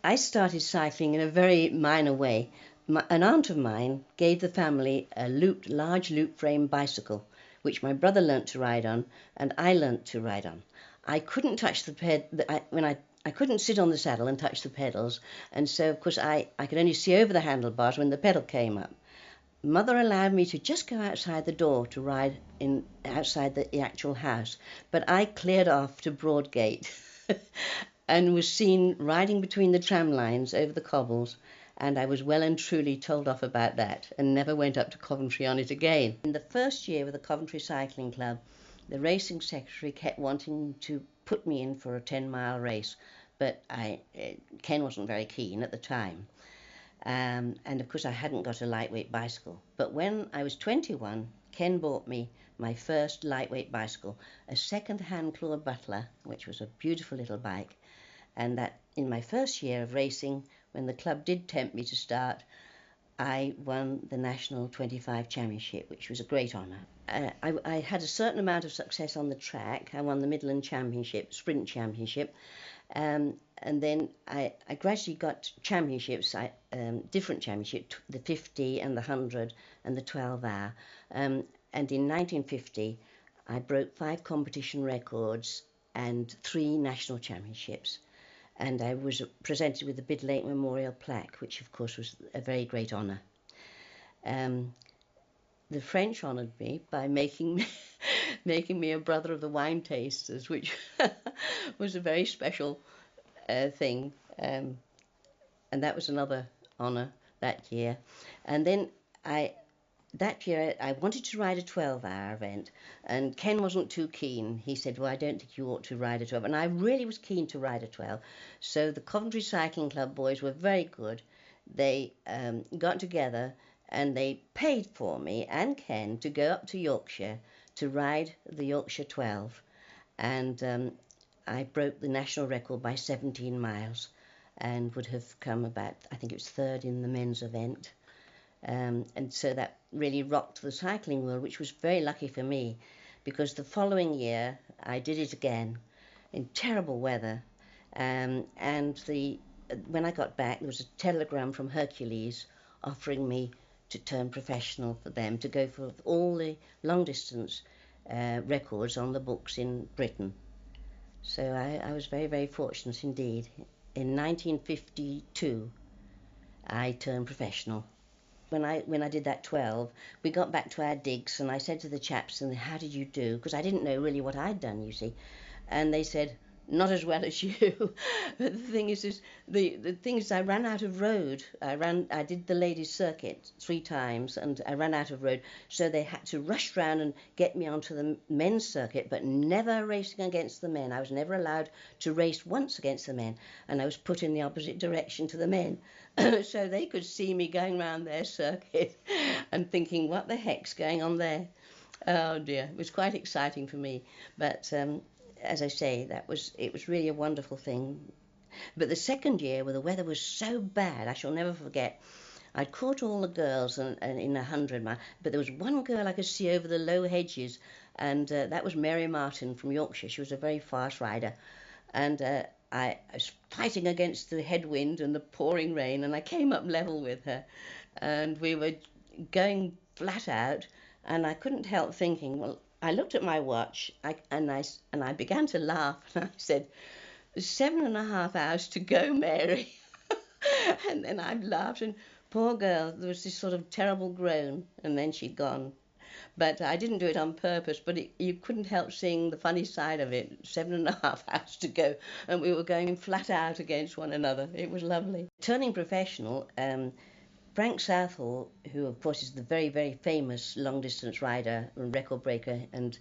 I started cycling in a very minor way. An aunt of mine gave the family a large loop frame bicycle, which my brother learnt to ride on, and I learnt to ride on. I couldn't touch I couldn't sit on the saddle and touch the pedals, and so of course I could only see over the handlebars when the pedal came up. Mother allowed me to just go outside the door to ride in outside the actual house, but I cleared off to Broadgate and was seen riding between the tram lines over the cobbles, and I was well and truly told off about that and never went up to Coventry on it again. In the first year with the Coventry Cycling Club, the racing secretary kept wanting to put me in for a 10-mile race, but Ken wasn't very keen at the time. And of course I hadn't got a lightweight bicycle. But when I was 21, Ken bought me my first lightweight bicycle, a second-hand Claude Butler, which was a beautiful little bike. And that in my first year of racing, when the club did tempt me to start, I won the National 25 Championship, which was a great honour. I had a certain amount of success on the track. I won the Midland Championship, Sprint Championship, and then I gradually got championships, different championships, the 50 and the 100 and the 12 hour. And in 1950, I broke 5 competition records and 3 national championships. And I was presented with the Bid Lake Memorial Plaque, which of course was a very great honour. The French honoured me by making me a brother of the wine tasters, which was a very special thing, and that was another honour that year. And then that year I wanted to ride a 12-hour event, and Ken wasn't too keen. He said, well, I don't think you ought to ride a 12. And I really was keen to ride a 12. So the Coventry Cycling Club boys were very good. They got together and they paid for me and Ken to go up to Yorkshire to ride the Yorkshire 12. And I broke the national record by 17 miles and would have come about, I think it was 3rd in the men's event. And so that really rocked the cycling world, which was very lucky for me, because the following year I did it again in terrible weather. And when I got back, there was a telegram from Hercules offering me to turn professional for them, to go for all the long distance records on the books in Britain. So I was very, very fortunate indeed. In 1952, I turned professional. When I did that 12, we got back to our digs, and I said to the chaps, and how did you do? Because I didn't know really what I'd done, you see. And they said, not as well as you. But the thing is I ran out of road. I did the ladies' circuit 3 times, and I ran out of road. So they had to rush round and get me onto the men's circuit, but never racing against the men. I was never allowed to race once against the men, and I was put in the opposite direction to the men. So they could see me going round their circuit and thinking, what the heck's going on there? Oh dear, it was quite exciting for me. But as I say, it was really a wonderful thing. But the second year, where the weather was so bad, I shall never forget, I'd caught all the girls and in 100 miles, but there was one girl I could see over the low hedges, and that was Mary Martin from Yorkshire. She was a very fast rider, and I was fighting against the headwind and the pouring rain, and I came up level with her, and we were going flat out, and I couldn't help thinking, well, I looked at my watch and I began to laugh, and I said, 7.5 hours to go, Mary. And then I laughed, and poor girl, there was this sort of terrible groan, and then she'd gone. But I didn't do it on purpose, but you couldn't help seeing the funny side of it. 7.5 hours to go, and we were going flat out against one another. It was lovely. Turning professional, Frank Southall, who of course is the very, very famous long-distance rider and record breaker, and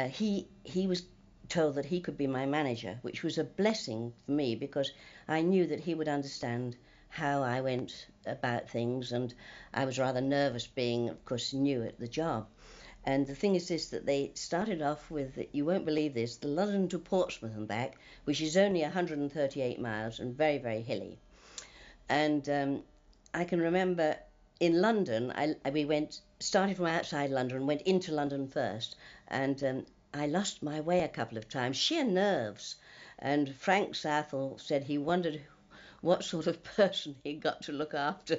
he was told that he could be my manager, which was a blessing for me, because I knew that he would understand how I went about things, and I was rather nervous being, of course, new at the job. And the thing is this, that they started off with, you won't believe this, the London to Portsmouth and back, which is only 138 miles and very, very hilly. And I can remember in London, we started from outside London and went into London first, and I lost my way a couple of times, sheer nerves. And Frank Southall said he wondered what sort of person he got to look after,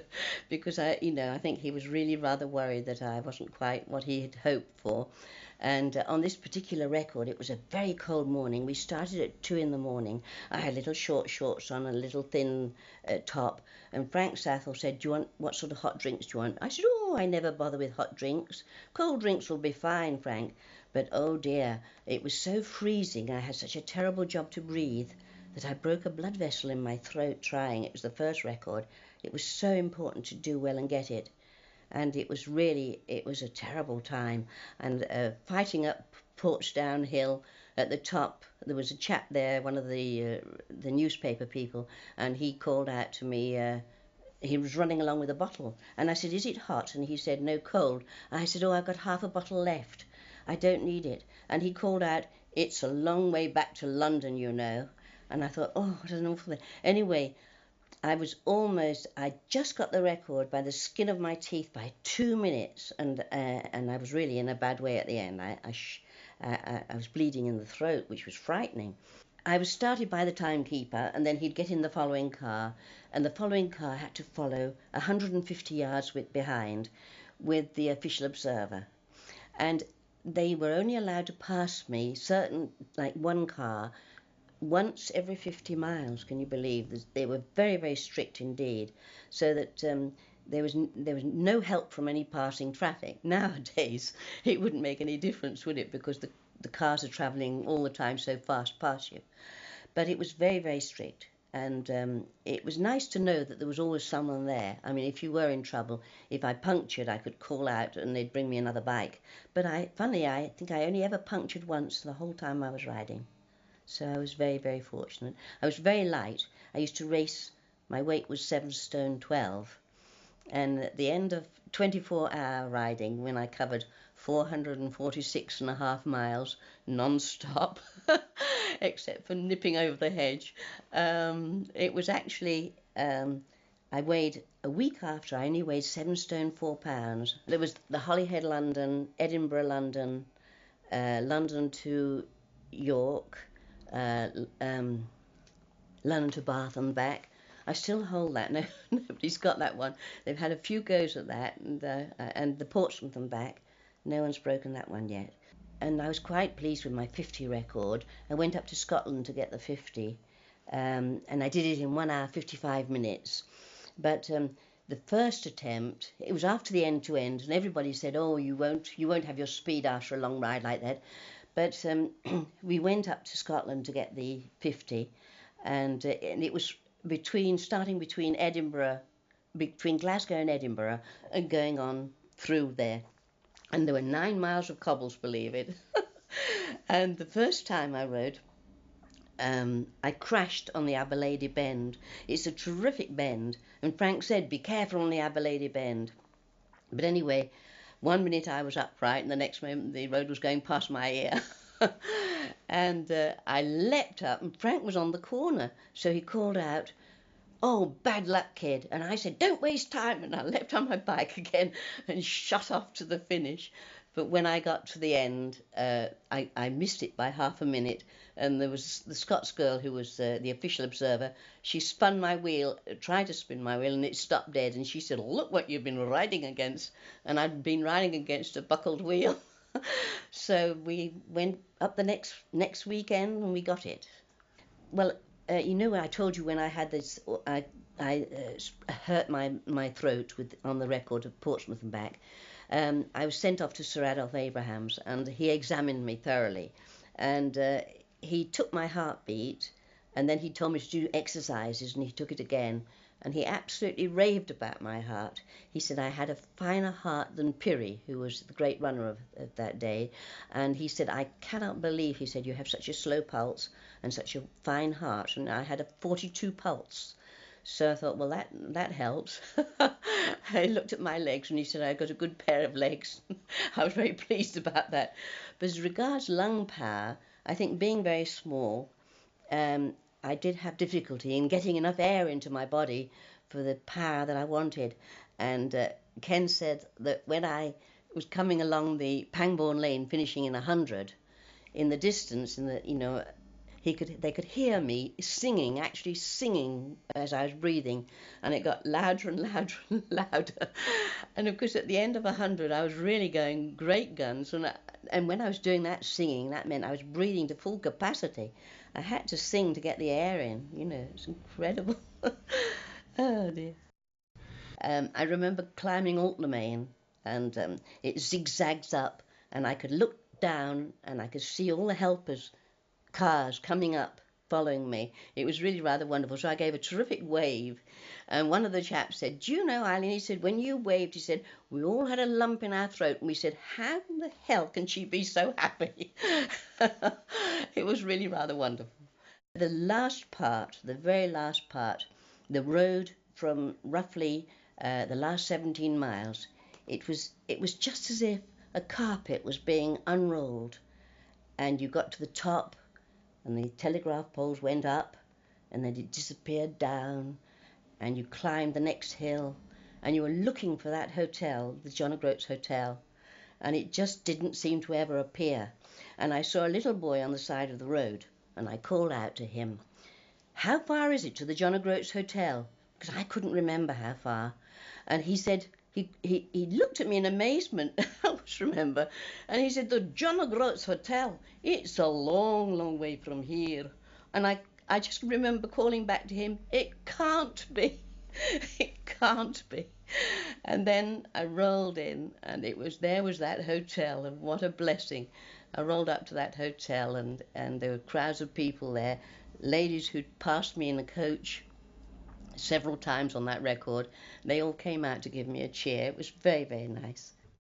because I think he was really rather worried that I wasn't quite what he had hoped for. And on this particular record, it was a very cold morning. We started at 2 in the morning. I had little short shorts on, a little thin top. And Frank Sathel said, "Do you want, what sort of hot drinks do you want?" I said, "Oh, I never bother with hot drinks. Cold drinks will be fine, Frank." But oh dear, it was so freezing. I had such a terrible job to breathe that I broke a blood vessel in my throat trying. It was the first record. It was so important to do well and get it. And it was a terrible time. And fighting up Portsdown Hill at the top, there was a chap there, one of the newspaper people, and he called out to me. He was running along with a bottle, and I said, "Is it hot?" And he said, "No, cold." I said, "Oh, I've got half a bottle left. I don't need it." And he called out, "It's a long way back to London, you know." And I thought, oh, what an awful thing. Anyway, I just got the record by the skin of my teeth by 2 minutes, and I was really in a bad way at the end. I was bleeding in the throat, which was frightening. I was started by the timekeeper, and then he'd get in the following car, and the following car had to follow 150 yards behind with the official observer. And they were only allowed to pass me like one car, once every 50 miles. Can you believe? They were very, very strict indeed, so that there was no help from any passing traffic. Nowadays, it wouldn't make any difference, would it? Because the cars are travelling all the time so fast past you. But it was very, very strict. And it was nice to know that there was always someone there. I mean, if you were in trouble, if I punctured, I could call out and they'd bring me another bike. But I think I only ever punctured once the whole time I was riding. So I was very, very fortunate. I was very light. I used to race, my weight was 7 stone 12. And at the end of 24-hour riding, when I covered 446.5 miles non-stop, except for nipping over the hedge, it was actually, I weighed, a week after, I only weighed 7 stone 4 pounds. There was the Holyhead London, Edinburgh London, London to York, London to Bath and back. I still hold that. No, nobody's got that one. They've had a few goes at that, and the Portsmouth and back. No one's broken that one yet. And I was quite pleased with my 50 record. I went up to Scotland to get the 50, and I did it in 1 hour 55 minutes. But the first attempt, it was after the end to end, and everybody said, "Oh, you won't have your speed after a long ride like that." But we went up to Scotland to get the 50, and it was starting between Glasgow and Edinburgh, and going on through there. And there were 9 miles of cobbles, believe it. And the first time I rode, I crashed on the Aberlady Bend. It's a terrific bend, and Frank said, "Be careful on the Aberlady Bend." But anyway, 1 minute I was upright, and the next moment the road was going past my ear. And I leapt up, and Frank was on the corner, so he called out, "Oh, bad luck, kid." And I said, "Don't waste time." And I leapt on my bike again and shot off to the finish. But when I got to the end, I missed it by half a minute. And there was the Scots girl who was the official observer. She spun my wheel, tried to spin my wheel, and it stopped dead. And she said, "Look what you've been riding against." And I'd been riding against a buckled wheel. So we went up the next weekend and we got it. Well, I told you when I had this, I hurt my throat on the record of Portsmouth and back. I was sent off to Sir Adolph Abrahams, and he examined me thoroughly, and he took my heartbeat, and then he told me to do exercises, and he took it again, and he absolutely raved about my heart. He said I had a finer heart than Pirrie, who was the great runner of that day, and he said, "I cannot believe," he said, "you have such a slow pulse and such a fine heart." And I had a 42 pulse. So I thought, well, that helps. I looked at my legs and he said I got a good pair of legs. I was very pleased about that. But as regards lung power, I think being very small, I did have difficulty in getting enough air into my body for the power that I wanted. And Ken said that when I was coming along the Pangbourne Lane, finishing in 100, in the distance, they could hear me singing, actually singing as I was breathing, and it got louder and louder and louder. And of course, at the end of 100, I was really going great guns, and when I was doing that singing, that meant I was breathing to full capacity. I had to sing to get the air in. You know, it's incredible. Oh dear. I remember climbing Altamain, and it zigzags up, and I could look down and I could see all the helpers' cars coming up, following me. It was really rather wonderful. So I gave a terrific wave, and one of the chaps said, "Do you know, Eileen?" He said, "When you waved," he said, "we all had a lump in our throat," and we said, "How the hell can she be so happy?" It was really rather wonderful. The last part, the very last part, the road from roughly the last 17 miles, it was just as if a carpet was being unrolled, and you got to the top, and the telegraph poles went up, and then it disappeared down, and you climbed the next hill, and you were looking for that hotel, the John O'Groats Hotel, and it just didn't seem to ever appear. And I saw a little boy on the side of the road, and I called out to him, "How far is it to the John O'Groats Hotel?" Because I couldn't remember how far. And he said, he looked at me in amazement, I always remember, and he said, "The John O'Groats Hotel, it's a long, long way from here." And I just remember calling back to him, "It can't be, it can't be." And then I rolled in, and there was that hotel, and what a blessing. I rolled up to that hotel, and there were crowds of people there, ladies who'd passed me in the coach several times on that record. They all came out to give me a cheer. It was very, very nice.